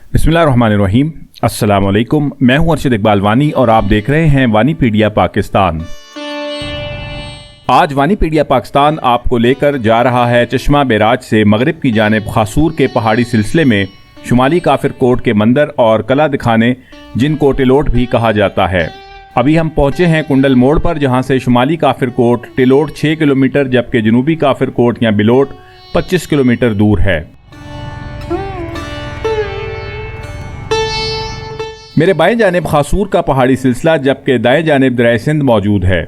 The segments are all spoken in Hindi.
बिस्मिल्लाहिर्रहमानिर्रहीम। अस्सलाम वालेकुम। मैं हूं अर्शद इकबाल वानी और आप देख रहे हैं वानीपीडिया पाकिस्तान। आज वानीपीडिया पाकिस्तान आपको लेकर जा रहा है चश्मा बैराज से मगरिब की जानिब खासूर के पहाड़ी सिलसिले में शुमाली काफिर कोट के मंदिर और कला दिखाने, जिनको टिलोट भी कहा जाता है। अभी हम पहुंचे हैं कुंडल मोड़ पर, जहां से शुमाली काफिर कोट टिलोट 6 किलोमीटर जबकि जनूबी काफिर कोट या बिलोट 25 किलोमीटर दूर है। मेरे बाएं जानिब खासूर का पहाड़ी सिलसिला जबकि दाएं जानिब दरिया सिंध मौजूद है।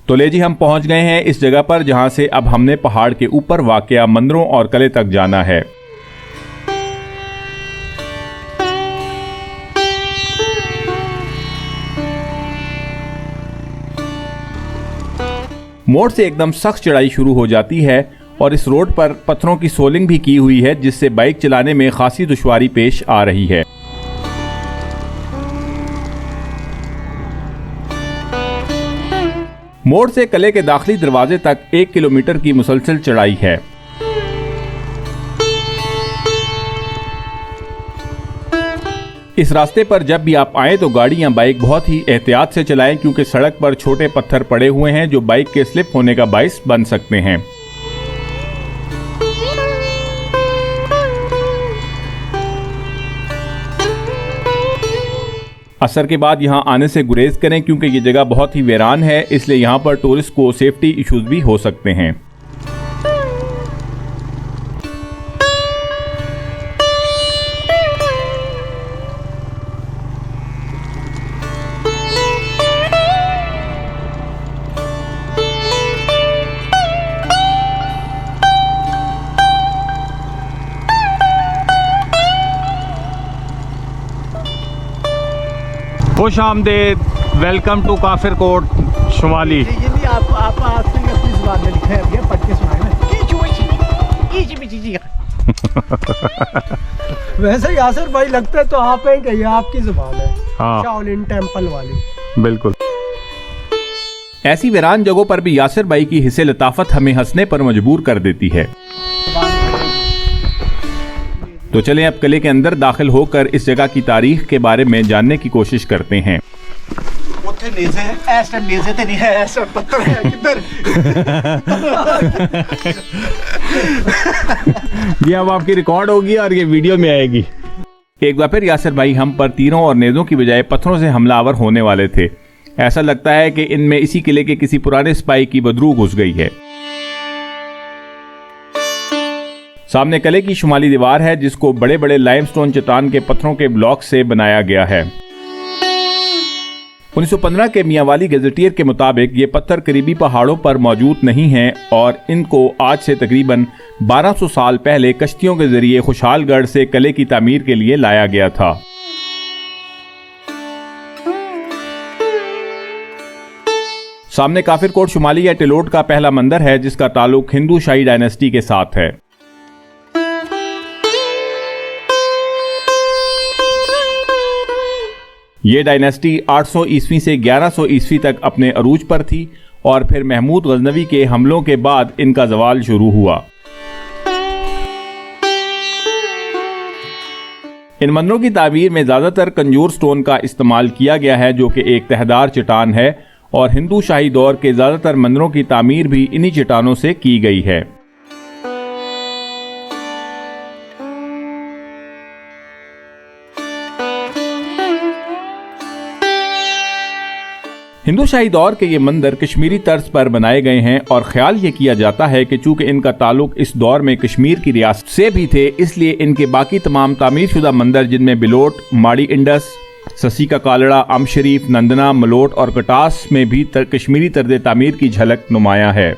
तो ले जी, हम पहुंच गए हैं इस जगह पर जहां से अब हमने पहाड़ के ऊपर वाक़या मंदिरों और किले तक जाना है। मोड़ से एकदम सख्त चढ़ाई शुरू हो जाती है और इस रोड पर पत्थरों की सोलिंग भी की हुई है, जिससे बाइक चलाने में खासी दुश्वारी पेश आ रही है। मोड़ से किले के दाखिली दरवाजे तक 1 किलोमीटर की मुसलसल चढ़ाई है। इस रास्ते पर जब भी आप आएं तो गाड़ी या बाइक बहुत ही एहतियात से चलाएं, क्योंकि सड़क पर छोटे पत्थर पड़े हुए हैं जो बाइक के स्लिप होने का बाइस बन सकते हैं। असर के बाद यहां आने से गुरेज करें, क्योंकि ये जगह बहुत ही वीरान है, इसलिए यहां पर टूरिस्ट को सेफ्टी इश्यूज भी हो सकते हैं। खुश आमदेद, वेलकम टू काफिर कोट शुमाली। आप अपनी ज़ुबान में लिखा है, पढ़ के सुनाए ना। वैसे यासिर भाई लगता है तो आप हैं कि आपकी ज़ुबान है। हाँ। शाओलिन टेंपल वाली। बिल्कुल। ऐसी वीरान जगहों पर भी यासिर भाई की हिस्से लताफत हमें हंसने पर मजबूर कर देती है। तो चलें अब किले के अंदर दाखिल होकर इस जगह की तारीख के बारे में जानने की कोशिश करते हैं। ये अब आपकी रिकॉर्ड होगी और ये वीडियो में आएगी। एक बार फिर यासिर भाई हम पर तीरों और नेज़ों की बजाय पत्थरों से हमलावर होने वाले थे। ऐसा लगता है कि इनमें इसी किले के किसी पुराने सिपाही की बदरू घुस गई है। सामने किले की शुमाली दीवार है, जिसको बड़े बड़े लाइमस्टोन चट्टान के पत्थरों के ब्लॉक से बनाया गया है। 1915 के मियांवाली गैजेटियर के मुताबिक ये पत्थर करीबी पहाड़ों पर मौजूद नहीं हैं और इनको आज से तकरीबन 1200 साल पहले कश्तियों के जरिए खुशहालगढ़ से किले की तामीर के लिए लाया गया था। सामने काफिर कोट शुमाली या टिलोट का पहला मंदिर है, जिसका ताल्लुक हिंदू शाही डायनेस्टी के साथ है। ये डायनेस्टी 800 ईस्वी से 1100 ईस्वी तक अपने अरूज पर थी और फिर महमूद गजनवी के हमलों के बाद इनका ज़वाल शुरू हुआ। इन मंदिरों की तामीर में ज़्यादातर कंजूर स्टोन का इस्तेमाल किया गया है, जो कि एक तहदार चट्टान है, और हिंदू शाही दौर के ज़्यादातर मंदिरों की तामीर भी इन्हीं चट्टानों से की गई है। हिंदू शाही दौर के ये मंदिर कश्मीरी तर्ज पर बनाए गए हैं और ख्याल ये किया जाता है कि चूंकि इनका ताल्लुक इस दौर में कश्मीर की रियासत से भी थे, इसलिए इनके बाकी तमाम तामीरशुदा मंदिर, जिनमें बिलोट, माड़ी इंडस, ससी का कालड़ा, अम शरीफ, नंदना, मलोट और कटास में भी कश्मीरी तर्ज तामीर की झलक नुमाया है।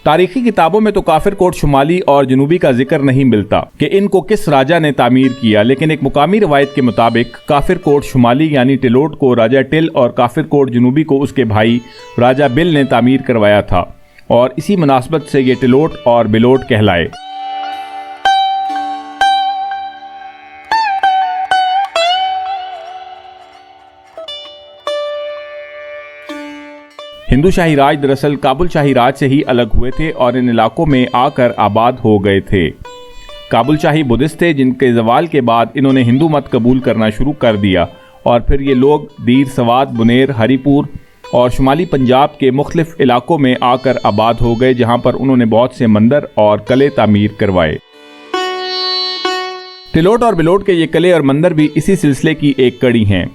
तारीखी किताबों में तो काफिर कोट शुमाली और जनूबी का जिक्र नहीं मिलता कि इनको किस राजा ने तामीर किया, लेकिन एक मुकामी रवायत के मुताबिक काफिर कोट शुमाली यानी टिलोट को राजा टिल और काफिर कोट जनूबी को उसके भाई राजा बिल ने तामीर करवाया था और इसी मुनासबत से ये टिलोट और बिलोट कहलाए। हिंदू शाही राज दरअसल काबुल शाही राज से ही अलग हुए थे और इन इलाकों में आकर आबाद हो गए थे। काबुल शाही बुद्धिस्ट थे, जिनके जवाल के बाद इन्होंने हिंदू मत कबूल करना शुरू कर दिया और फिर ये लोग दीर, सवात, बुनेर, हरिपुर और शुमाली पंजाब के मुख्तलिफ इलाकों में आकर आबाद हो गए, जहां पर उन्होंने बहुत से मंदिर और किले तामीर करवाए। तिलोट और बिलोट के ये किले और मंदिर भी इसी सिलसिले की एक कड़ी हैं।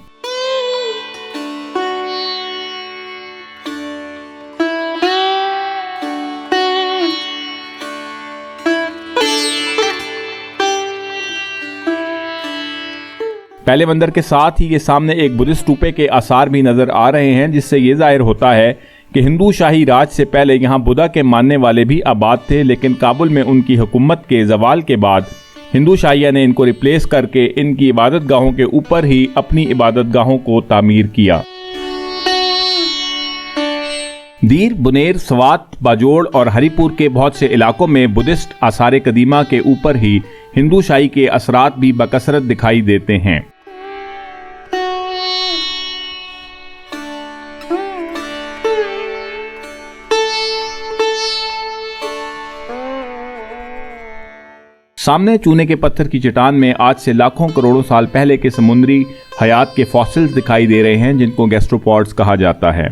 पहले मंदिर के साथ ही ये सामने एक बुद्धिस्ट स्तूपे के आसार भी नजर आ रहे हैं, जिससे ये जाहिर होता है कि हिंदू शाही राज से पहले यहाँ बुद्धा के मानने वाले भी आबाद थे, लेकिन काबुल में उनकी हुकूमत के जवाल के बाद हिंदू शाहिया ने इनको रिप्लेस करके इनकी इबादत गाहों के ऊपर ही अपनी इबादत गाहों को तामीर किया। दीर, बुनेर, सवात, बाजोड़ और हरिपुर के बहुत से इलाकों में बुद्धिस्ट आसार कदीमा के ऊपर ही हिंदू शाही के असरात भी बकसरत दिखाई देते हैं। सामने चूने के पत्थर की चट्टान में आज से लाखों करोड़ों साल पहले के समुद्री हयात के फॉसिल्स दिखाई दे रहे हैं, जिनको गैस्ट्रोपॉड्स कहा जाता है।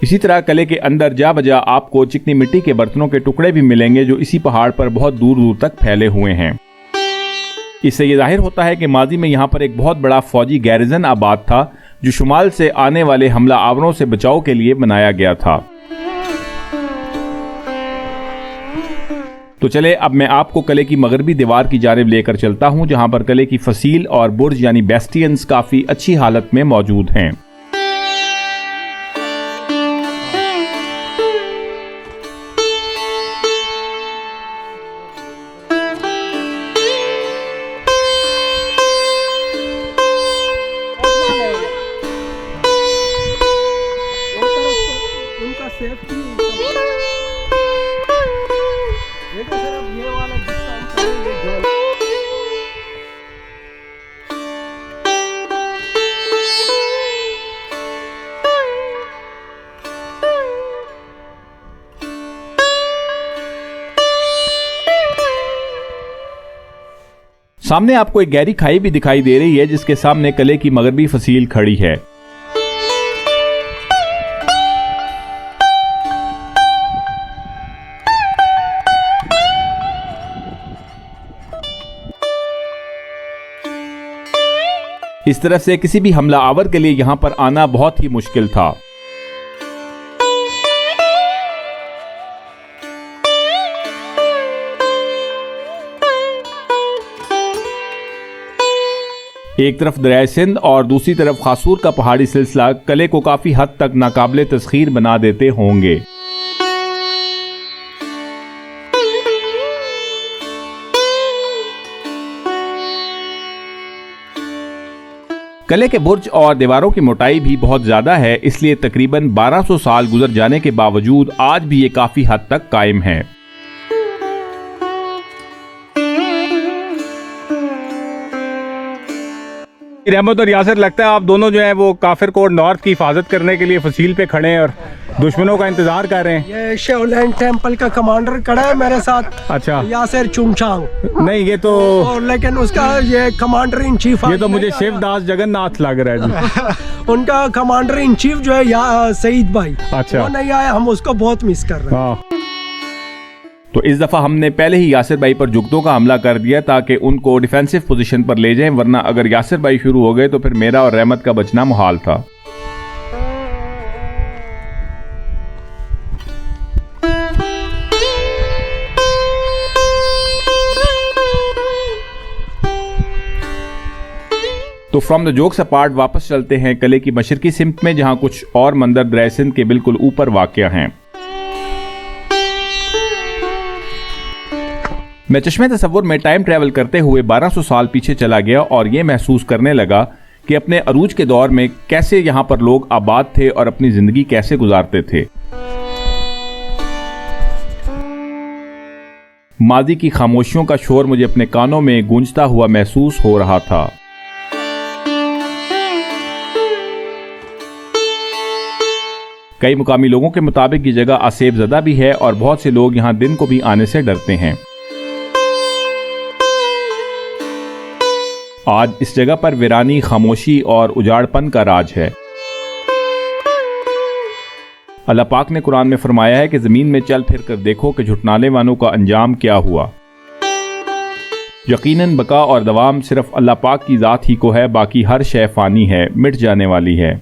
इसी तरह किले के अंदर जा बजा आपको चिकनी मिट्टी के बर्तनों के टुकड़े भी मिलेंगे, जो इसी पहाड़ पर बहुत दूर दूर तक फैले हुए हैं। इससे यह जाहिर होता है कि माजी में यहाँ पर एक बहुत बड़ा फौजी गैरिजन आबाद था, जो शुमाल से आने वाले हमला आवरों से बचाव के लिए बनाया गया था। तो चले अब मैं आपको किले की मगरबी दीवार की जानिब लेकर चलता हूं, जहां पर किले की फसील और बुर्ज यानी बेस्टियंस काफी अच्छी हालत में मौजूद हैं। सामने आपको एक गहरी खाई भी दिखाई दे रही है, जिसके सामने किले की मगरबी फसील खड़ी है। इस तरह से किसी भी हमला आवर के लिए यहां पर आना बहुत ही मुश्किल था। एक तरफ दरिया सिंध और दूसरी तरफ खासूर का पहाड़ी सिलसिला किले को काफी हद तक नाकाबिले तस्खीर बना देते होंगे। किले के बुर्ज और दीवारों की मोटाई भी बहुत ज्यादा है, इसलिए तकरीबन 1200 साल गुजर जाने के बावजूद आज भी ये काफी हद तक कायम है। रहमत और यासिर, लगता है आप दोनों जो है वो काफिर कोट नॉर्थ की हिफाजत करने के लिए फसील पे खड़े हैं और दुश्मनों का इंतजार कर रहे हैं। ये शाओलिन टेम्पल का कमांडर खड़ा है मेरे साथ। अच्छा, यासिर चुंगचांग। नहीं ये तो और लेकिन उसका ये कमांडर इन चीफ, ये तो मुझे शिवदास जगन्नाथ लग रहा है जी। उनका कमांडर इन चीफ जो है सईद भाई, अच्छा, वो नहीं आया, हम उसको बहुत मिस कर रहे हैं। तो इस दफा हमने पहले ही यासिर भाई पर जुगतों का हमला कर दिया ताकि उनको डिफेंसिव पोजीशन पर ले जाएं, वरना अगर यासिर भाई शुरू हो गए तो फिर मेरा और रहमत का बचना मुहाल था। तो फ्रॉम द जोक्स अपार्ट वापस चलते हैं किले की मशरकी सिमत में, जहां कुछ और मंदिर दरिया सिंध के बिल्कुल ऊपर वाक़या हैं। मैं चश्मे तसव्वुर में टाइम ट्रैवल करते हुए 1200 साल पीछे चला गया और ये महसूस करने लगा कि अपने अरूज के दौर में कैसे यहाँ पर लोग आबाद थे और अपनी जिंदगी कैसे गुजारते थे। माजी की खामोशियों का शोर मुझे अपने कानों में गूंजता हुआ महसूस हो रहा था। कई मुकामी लोगों के मुताबिक ये जगह आसेब ज़दा भी है और बहुत से लोग यहाँ दिन को भी आने से डरते हैं। आज इस जगह पर वीरानी, खामोशी और उजाड़पन का राज है। अल्लाह पाक ने कुरान में फरमाया है कि ज़मीन में चल फिर कर देखो कि झुटलाने वालों का अंजाम क्या हुआ। यकीनन बका और दवाम सिर्फ अल्लाह पाक की ज़ात ही को है, बाकी हर शय फ़ानी है, मिट जाने वाली है।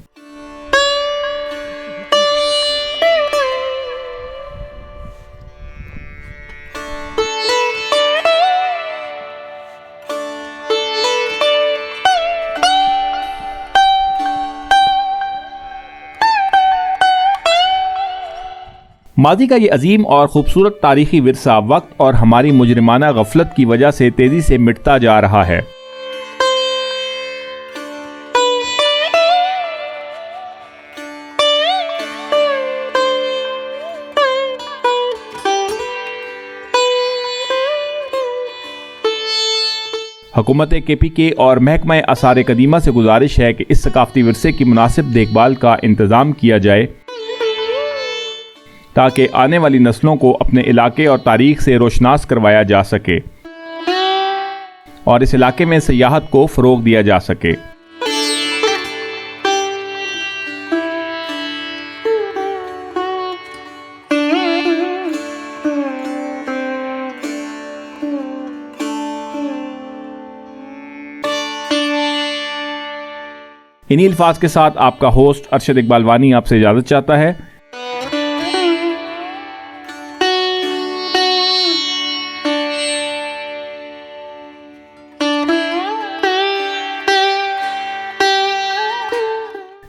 माजी का ये अजीम और ख़ूबसूरत तारीख़ी विरसा वक्त और हमारी मुजरिमाना गफलत की वजह से तेज़ी से मिटता जा रहा है। हुकूमत KPK और महकमा आसार कदीमा से गुजारिश है कि इस सकाफ़ती विरसे की मुनासिब देखभाल का इंतज़ाम किया जाए ताकि आने वाली नस्लों को अपने इलाके और तारीख से रोशनास करवाया जा सके और इस इलाके में सियाहत को फ़रोग दिया जा सके। इन्हीं अल्फाज के साथ आपका होस्ट अरशद इकबाल वानी आपसे इजाज़त चाहता है।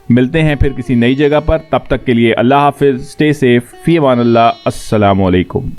मिलते हैं फिर किसी नई जगह पर, तब तक के लिए अल्लाह हाफिज़, स्टे सेफ, फ़ी अमान अल्लाह, अस्सलामु अलैकुम।